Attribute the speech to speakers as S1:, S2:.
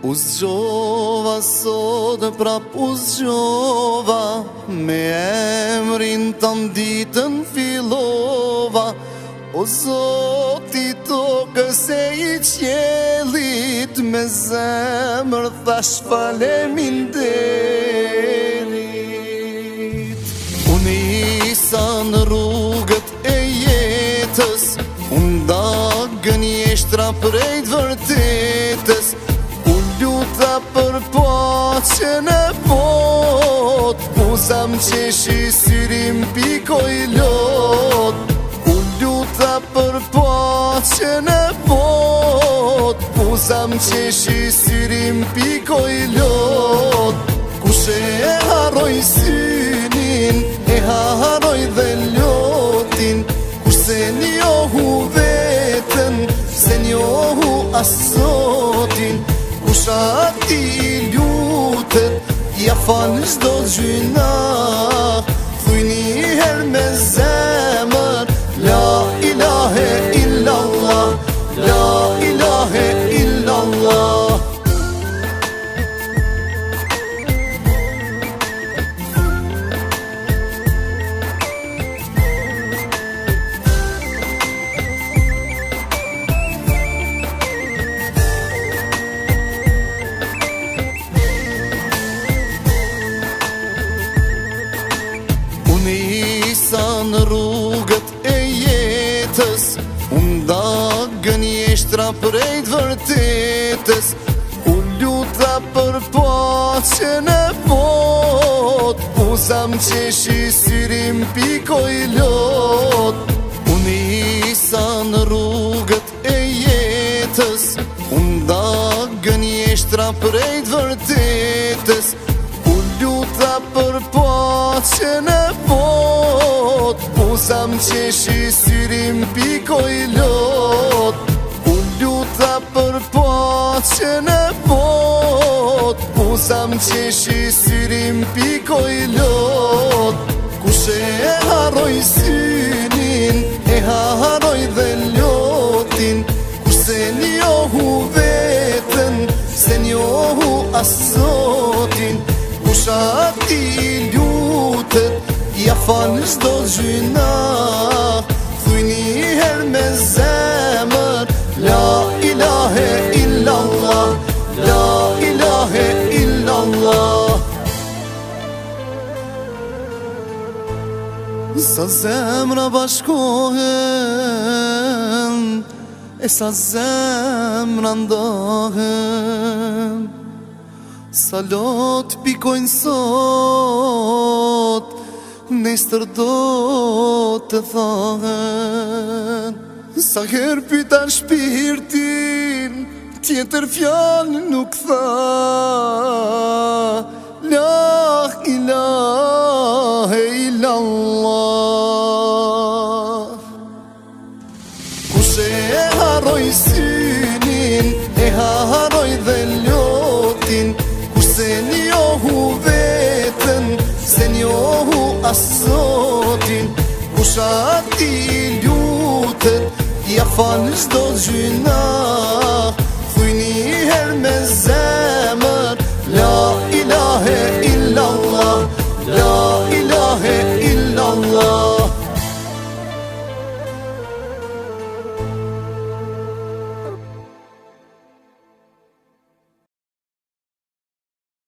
S1: U zgjova sot prap u zgjova, me emrin tëm ditën fillova. O Zoti tokës e I qelit, me zemër thash faleminderit. Unë isa në rrugët e jetës, unë dagën jeshtra prej të vërtetës. Luta për paqen e bot, pusam qeshi syrim pikoj lot. Luta për paqen e bot, pusam qeshi syrim pikoj lot. Kush e haroj synin, e haroj dhe lotin. Kush se njohu vetën, se njohu as Zotin. Kush ati lutet, ja falë çdo gjyna. Thuj njëherë me zemër, la ilahe illallah, la ilahe illallah. Isa në rrugët e jetës, unë dagën jeshtra prej të vërtetës. U luta për paqen e bot, pusam qeshi syrim pikoj lot. Unë isa në rrugët e jetës, unë dagën jeshtra prej të vërtetës. U luta për paqen e bot, pusam qeshi syrim pikoj lot. U luta për paqen e bot, pusam qeshi syrim pikoj lot. Kush e haroj synin, e haroj dhe lotin. Kush se njohu vetën, se njohu as Zotin. Kush ati lutet, ja falë çdo gjyna. Thuj njëherë me zemër, la ilahe illallah, la ilahe illallah. Sa zemra bashkohen, e sa zemra ndohen. Sa lot pikojnë sot, nesër do të thohen. Sa her pytan shpirtin, tjetër fjalë nuk tha. La ilahe illallah. Kush e haroj synin, e haroj dhe lotin. Se njohu vetën, se njohu as Zotin. Kush ati lutet, ja falë çdo gjyna.